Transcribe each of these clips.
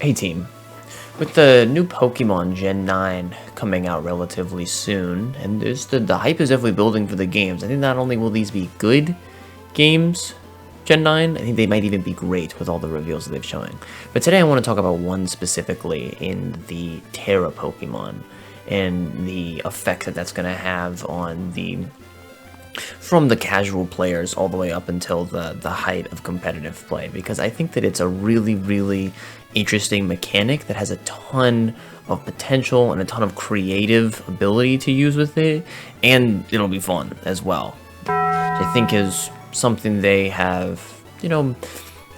Hey team, with the new Pokemon Gen 9 coming out relatively soon, and the hype is definitely building for the games. I think not only will these be good games, Gen 9, I think they might even be great with all the reveals that they've shown. But today I want to talk about one specifically in the Tera Pokemon, and the effect that that's going to have on from the casual players all the way up until the height of competitive play, because I think that it's a really interesting mechanic that has a ton of potential and a ton of creative ability to use with it, and it'll be fun as well. Which I think is something they have,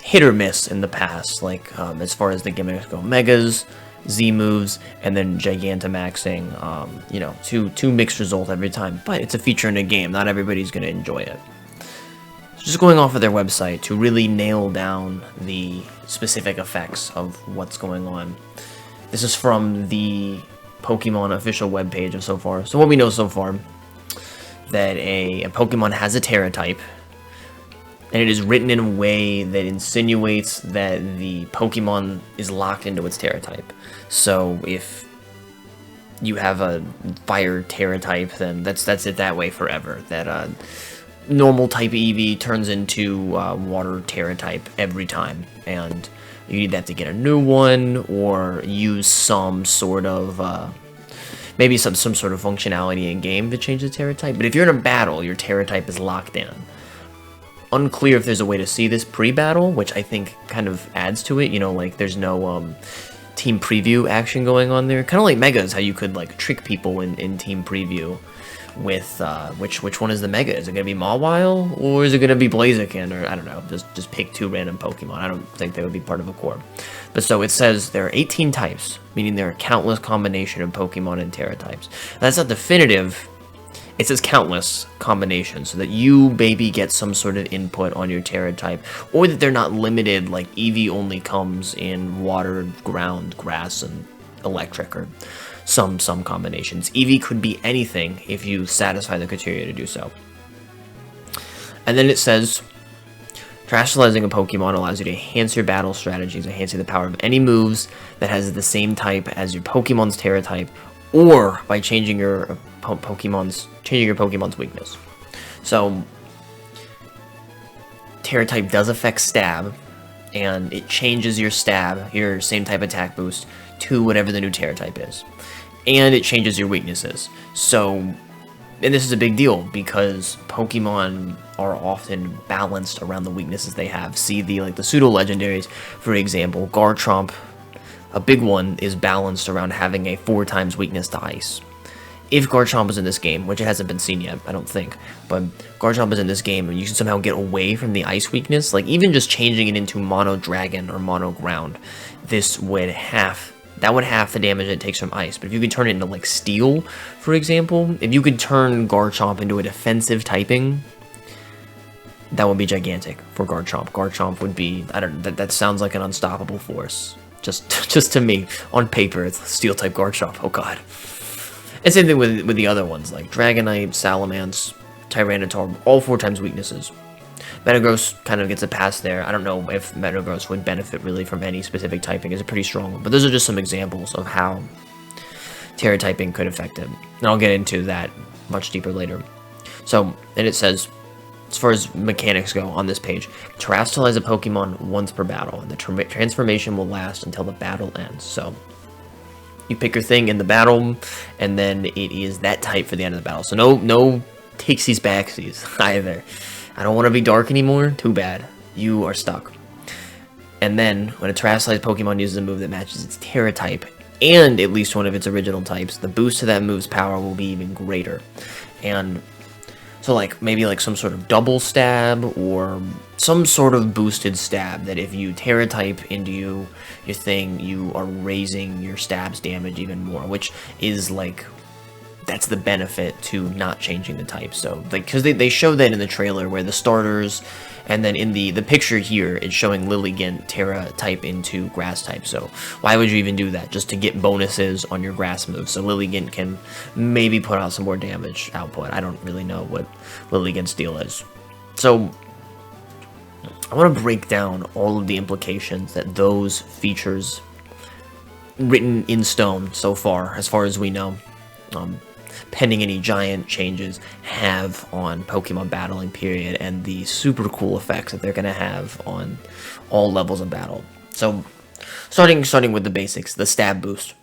hit or miss in the past, like as far as the gimmicks go. Megas, Z moves, and then Gigantamaxing, two mixed results every time. But it's a feature in a game, not everybody's going to enjoy it. So just going off of their website to really nail down the specific effects of what's going on. This is from the Pokemon official webpage of so far. So what we know so far, that a Pokemon has a Tera type, and it is written in a way that insinuates that the Pokemon is locked into its Tera type. So if you have a Fire Tera type, then that's it that way forever. That normal type Eevee turns into Water Tera type every time, and you either have to get a new one or use some sort of maybe some sort of functionality in game to change the Tera type. But if you're in a battle, your Tera type is locked in. Unclear if there's a way to see this pre-battle, which I think kind of adds to it. Like there's no team preview action going on there. Kind of like Megas, how you could like trick people in team preview with which one is the Mega? Is it gonna be Mawile or is it gonna be Blaziken? Or I don't know. Just pick two random Pokemon. I don't think they would be part of a core. But so it says there are 18 types, meaning there are countless combination of Pokemon and Tera types. That's not definitive. It says countless combinations, so that you maybe get some sort of input on your Tera type, or that they're not limited, like Eevee only comes in water, ground, grass, and electric, or some combinations. Eevee could be anything if you satisfy the criteria to do so. And then it says, terrestrializing a Pokemon allows you to enhance your battle strategies, enhancing the power of any moves that has the same type as your Pokemon's Tera type, or by changing your Pokemon's weakness. So Tera type does affect stab, and it changes your stab, your same type attack boost, to whatever the new Tera type is, and it changes your weaknesses. So, and this is a big deal because Pokemon are often balanced around the weaknesses they have. See the pseudo legendaries, for example. Garchomp, a big one, is balanced around having a 4 times weakness to ice. If Garchomp is in this game, which it hasn't been seen yet, I don't think, but Garchomp is in this game and you can somehow get away from the ice weakness, like even just changing it into Mono Dragon or Mono Ground, that would half the damage it takes from ice. But if you could turn it into like Steel, for example, if you could turn Garchomp into a defensive typing, that would be gigantic for Garchomp. Garchomp would be, that sounds like an unstoppable force. Just to me, on paper, it's Steel type Garchomp. Oh god. And same thing with the other ones, like Dragonite, Salamence, Tyranitar, all 4 times weaknesses. Metagross kind of gets a pass there. I don't know if Metagross would benefit really from any specific typing. It's a pretty strong one, but those are just some examples of how Tera typing could affect it. And I'll get into that much deeper later. So, and it says, as far as mechanics go on this page, terrestrialize a Pokemon once per battle, and the transformation will last until the battle ends. So you pick your thing in the battle, and then it is that type for the end of the battle. So no takesies backsies either. I don't want to be dark anymore. Too bad. You are stuck. And then when a terrestrialized Pokemon uses a move that matches its Tera type and at least one of its original types, the boost to that move's power will be even greater. And so maybe some sort of double stab or some sort of boosted stab that if you Tera type into your thing, you are raising your stab's damage even more, which is that's the benefit to not changing the type. So because they show that in the trailer where the starters, and then in the picture here it's showing Lilligant Tera type into grass type. So why would you even do that? Just to get bonuses on your grass moves, so Lilligant can maybe put out some more damage output. I don't really know what Lilligant's deal is. So I want to break down all of the implications that those features written in stone so far as we know, pending any giant changes, have on Pokemon battling, period, and the super cool effects that they're going to have on all levels of battle. So, starting with the basics, the stab boost.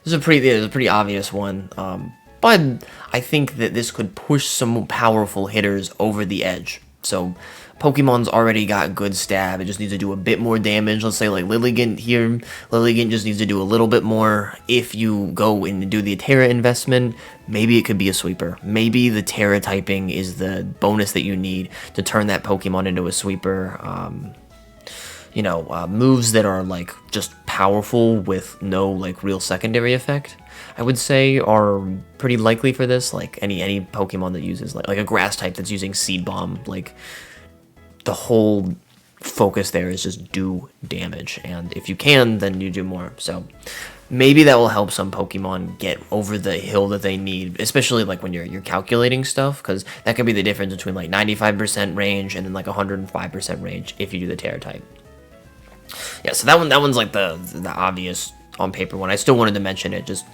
This is a pretty obvious one, but I think that this could push some powerful hitters over the edge. So, Pokemon's already got good stab, it just needs to do a bit more damage. Let's say like Lilligant here, Lilligant just needs to do a little bit more. If you go and do the Tera investment, maybe it could be a sweeper. Maybe the Tera typing is the bonus that you need to turn that Pokemon into a sweeper. Moves that are like just powerful with no like real secondary effect, I would say, are pretty likely for this. Like any Pokemon that uses like a grass type that's using Seed Bomb, like the whole focus there is just do damage, and if you can, then you do more. So maybe that will help some Pokemon get over the hill that they need, especially like when you're calculating stuff, because that could be the difference between like 95% range and then like 105% range if you do the Tera type. Yeah, so that one's like the obvious on paper one. I still wanted to mention it, just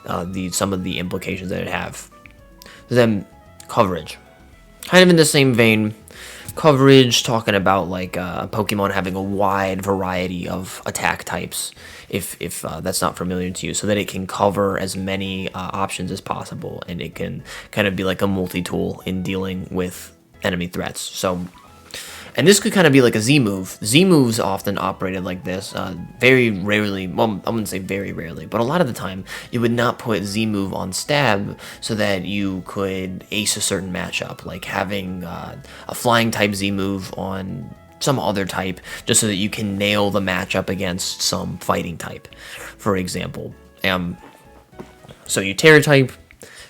some of the implications that it have. Then coverage, kind of in the same vein. Coverage, talking about like a Pokemon having a wide variety of attack types, if that's not familiar to you, so that it can cover as many options as possible, and it can kind of be like a multi-tool in dealing with enemy threats. So, and this could kind of be like a Z move. Z moves often operated like this. Very rarely, well, I wouldn't say very rarely, but a lot of the time, you would not put Z move on stab so that you could ace a certain matchup, like having a flying type Z move on some other type, just so that you can nail the matchup against some fighting type, for example. So you Tera type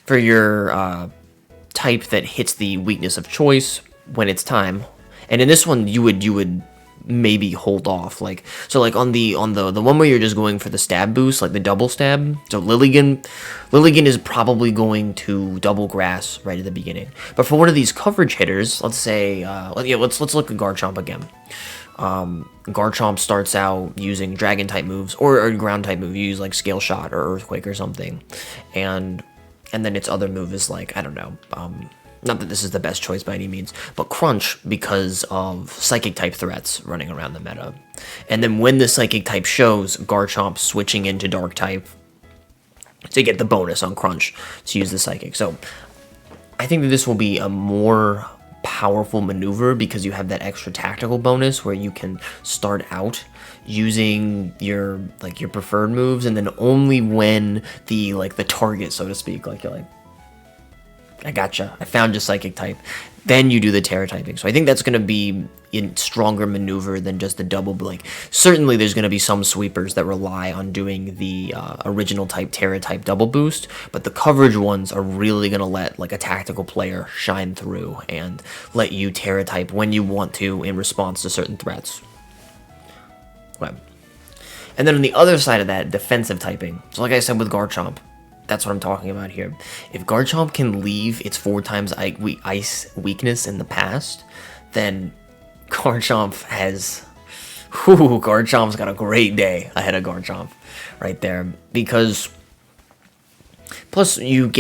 for your type that hits the weakness of choice when it's time. And in this one, you would maybe hold off, like on the one where you're just going for the stab boost, like the double stab. So Lilligant is probably going to double grass right at the beginning. But for one of these coverage hitters, let's say, let's look at Garchomp again. Garchomp starts out using dragon type moves or ground type move. You use like Scale Shot or Earthquake or something, and then its other move is like, I don't know. Not that this is the best choice by any means, but Crunch, because of Psychic type threats running around the meta. And then when the Psychic type shows, Garchomp switching into Dark type to get the bonus on Crunch to use the Psychic. So I think that this will be a more powerful maneuver because you have that extra tactical bonus where you can start out using your preferred moves, and then only when the target, so to speak, like you're like, I gotcha, I found your Psychic type, then you do the Tera typing. So I think that's going to be a stronger maneuver than just the double. Like, certainly there's going to be some sweepers that rely on doing the original type Tera type double boost, but the coverage ones are really going to let like a tactical player shine through and let you Tera type when you want to in response to certain threats. Okay. And then on the other side of that, defensive typing. So like I said with Garchomp, that's what I'm talking about here. If Garchomp can leave its 4 times ice weakness in the past, then Garchomp's got a great day ahead of Garchomp right there. Because plus you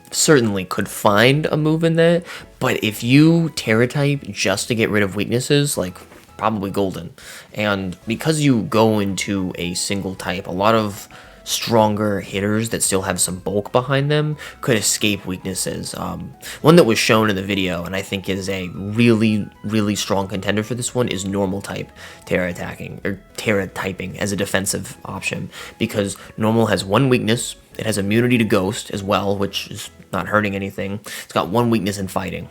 certainly could find a move in that, but if you Tera type just to get rid of weaknesses, like probably Golden, and because you go into a single type, a lot of stronger hitters that still have some bulk behind them could escape weaknesses. One that was shown in the video, and I think is a really, really strong contender for this one, is normal type Tera attacking, or Tera typing as a defensive option, because normal has 1 weakness, it has immunity to Ghost as well, which is not hurting anything, it's got 1 weakness in fighting,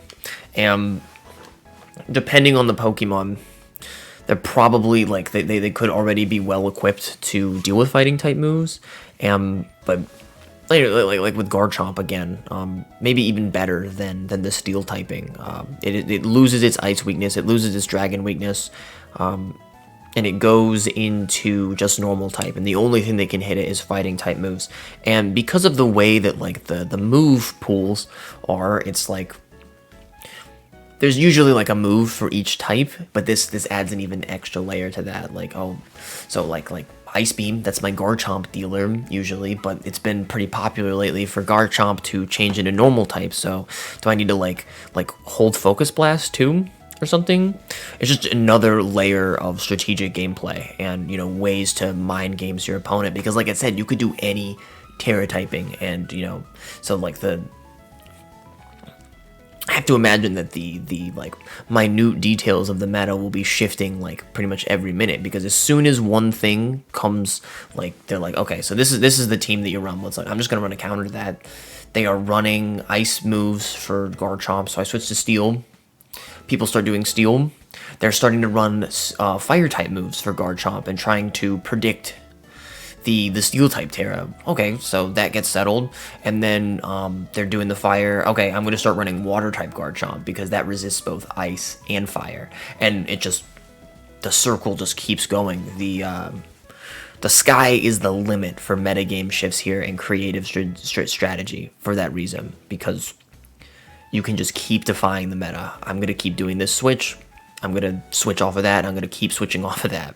and depending on the Pokemon, they're probably, like, they could already be well-equipped to deal with fighting-type moves, but later, like with Garchomp, again, maybe even better than the Steel typing. It loses its Ice weakness, it loses its Dragon weakness, and it goes into just normal type, and the only thing that can hit it is fighting-type moves. And because of the way that, like, the move pools are, it's like, there's usually like a move for each type, but this adds an even extra layer to that. Like, oh, so like Ice Beam, that's my Garchomp dealer, usually, but it's been pretty popular lately for Garchomp to change into normal type, so do I need to, like hold Focus Blast, too, or something? It's just another layer of strategic gameplay, and, you know, ways to mind games your opponent, because, like I said, you could do any Tera typing, and, you know, so, like, I have to imagine that the like minute details of the meta will be shifting like pretty much every minute, because as soon as one thing comes, like they're like, okay, so this is the team that you run with. It's like, I'm just gonna run a counter to that. They are running ice moves for Garchomp, so I switch to steel. People start doing steel. They're starting to run fire type moves for Garchomp and trying to predict the steel type Tera. Okay, so that gets settled, and then they're doing the fire. Okay, I'm gonna start running water type Garchomp because that resists both ice and fire, and it just, the circle just keeps going. The sky is the limit for metagame shifts here and creative strategy for that reason, because you can just keep defying the meta. I'm gonna keep doing this switch. I'm gonna switch off of that. I'm gonna keep switching off of that.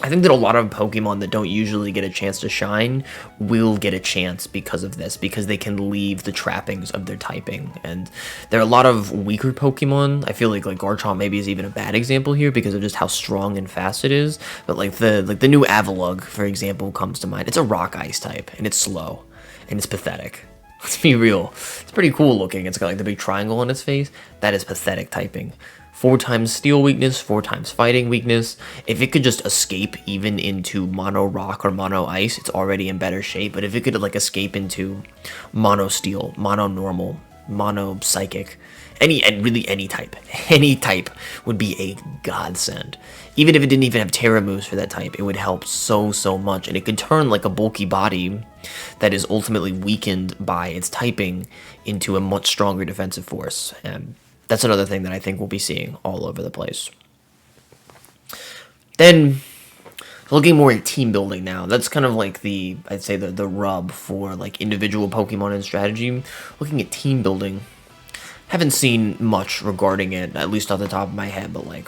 I think that a lot of Pokemon that don't usually get a chance to shine will get a chance because of this, because they can leave the trappings of their typing. And there are a lot of weaker Pokemon. I feel like Garchomp maybe is even a bad example here because of just how strong and fast it is. But like the new Avalugg, for example, comes to mind. It's a rock ice type, and it's slow, and it's pathetic. Let's be real. It's pretty cool looking. It's got like the big triangle on its face. That is pathetic typing. 4 times steel weakness, 4 times fighting weakness. If it could just escape even into mono rock or mono ice, it's already in better shape. But if it could like escape into mono steel, mono normal, mono psychic, really any type would be a godsend. Even if it didn't even have Tera moves for that type, it would help so much. And it could turn like a bulky body that is ultimately weakened by its typing into a much stronger defensive force. And that's another thing that I think we'll be seeing all over the place. Then, looking more at team building now, that's kind of like I'd say the rub for like individual Pokemon and strategy. Looking at team building, haven't seen much regarding it, at least off the top of my head, but like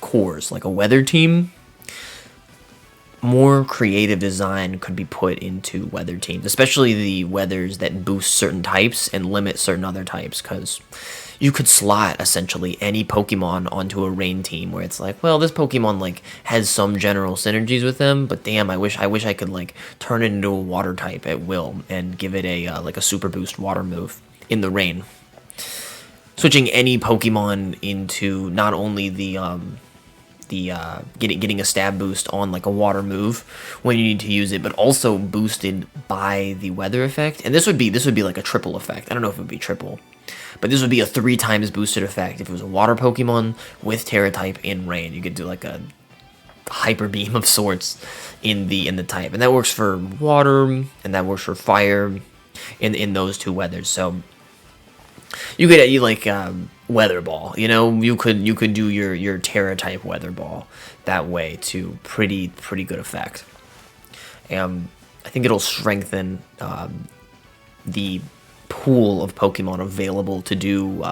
cores, like a weather team. More creative design could be put into weather teams, especially the weathers that boost certain types and limit certain other types, because you could slot essentially any Pokemon onto a rain team where it's like, well, this Pokemon like has some general synergies with them, but damn, I wish I could like turn it into a water type at will and give it a like a super boost water move in the rain. Switching any Pokemon into not only getting a stab boost on like a water move when you need to use it, but also boosted by the weather effect. And this would be like a triple effect. I don't know if it would be triple, but this would be a 3 times boosted effect if it was a water Pokemon with Tera type in rain. You could do like a hyper beam of sorts in the type, and that works for water and that works for fire in those 2 weathers. So you could like weather ball, you know, you could do your Tera type weather ball that way to pretty good effect. I think it'll strengthen the pool of Pokemon available to do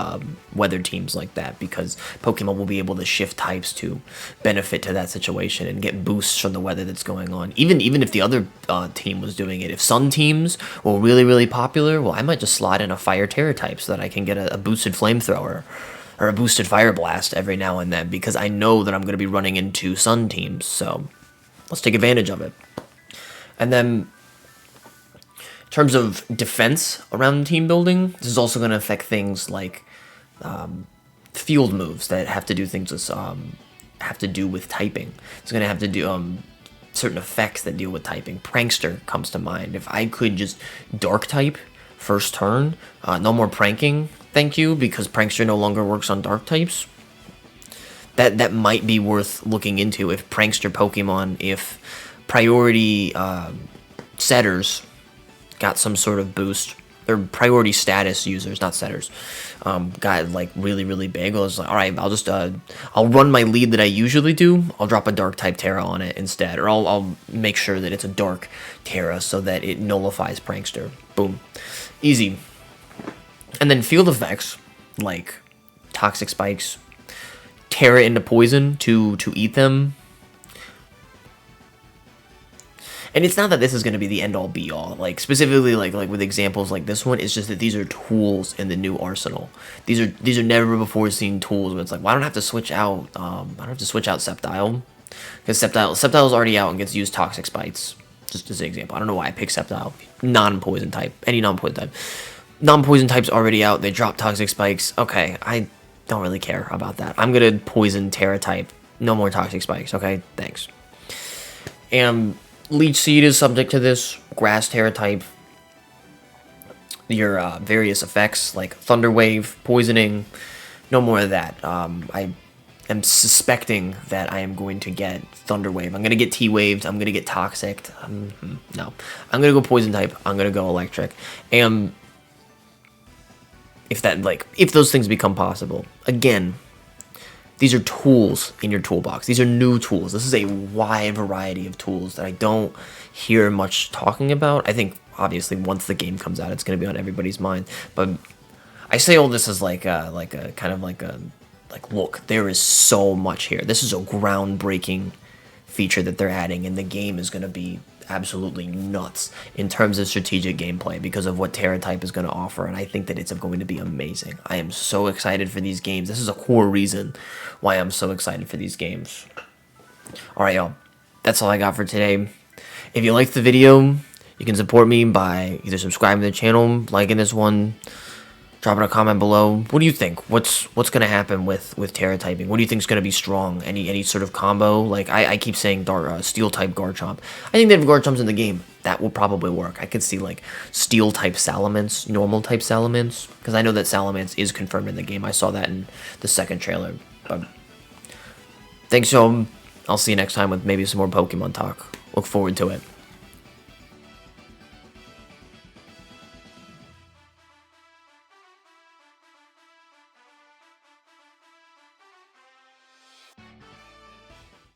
weather teams like that, because Pokemon will be able to shift types to benefit to that situation and get boosts from the weather that's going on. Even if the other team was doing it, if Sun teams were really popular, well, I might just slot in a Fire Tera type so that I can get a boosted Flamethrower or a boosted Fire Blast every now and then, because I know that I'm going to be running into Sun teams, so let's take advantage of it. And then in terms of defense around team building, this is also going to affect things like field moves that have to do things with typing. It's going to have to do certain effects that deal with typing. Prankster comes to mind. If I could just dark type first turn, no more pranking, thank you, because Prankster no longer works on dark types. That might be worth looking into if Prankster Pokemon, if priority setters got some sort of boost, or priority status users, not setters, got like really big. I was like, all right, I'll just I'll run my lead that I usually do. I'll drop a dark type Tera on it instead, or I'll make sure that it's a dark Tera so that it nullifies Prankster. Boom, easy. And then field effects like toxic spikes, Tera into poison to eat them. And it's not that this is going to be the end all be all. Like specifically, like with examples like this one, it's just that these are tools in the new arsenal. These are never before seen tools. But it's like, well, I don't have to switch out. I don't have to switch out Sceptile, because Sceptile's already out and gets used Toxic Spites. Just as an example, I don't know why I picked Sceptile. Non-poison type, any non-poison type. Non-poison type's already out. They drop Toxic Spikes. Okay, I don't really care about that. I'm gonna poison Tera type. No more Toxic Spikes. Okay, thanks. And Leech Seed is subject to this. Grass Tera type. Your various effects like Thunder Wave, poisoning. No more of that. I am suspecting that I am going to get Thunder Wave. I'm gonna get T-Waved. I'm gonna get Toxic. No, I'm gonna go Poison type. I'm gonna go Electric. And if those things become possible, again, these are tools in your toolbox. These are new tools. This is a wide variety of tools that I don't hear much talking about. I think obviously once the game comes out, it's going to be on everybody's mind. But I say all this as like look, there is so much here. This is a groundbreaking feature that they're adding, and the game is going to be absolutely nuts in terms of strategic gameplay because of what Tera type is going to offer, and I think that it's going to be amazing. I am so excited for these games. This is a core reason why I'm so excited for these games. Alright, y'all. That's all I got for today. If you liked the video, you can support me by either subscribing to the channel, liking this one, dropping a comment below. What do you think? What's going to happen with Tera typing? What do you think is going to be strong? Any sort of combo? Like, I keep saying Steel type Garchomp. I think that if Garchomp's in the game, that will probably work. I could see, like, Steel type Salamence, normal type Salamence, because I know that Salamence is confirmed in the game. I saw that in the second trailer. But thanks, y'all. I'll see you next time with maybe some more Pokemon talk. Look forward to it.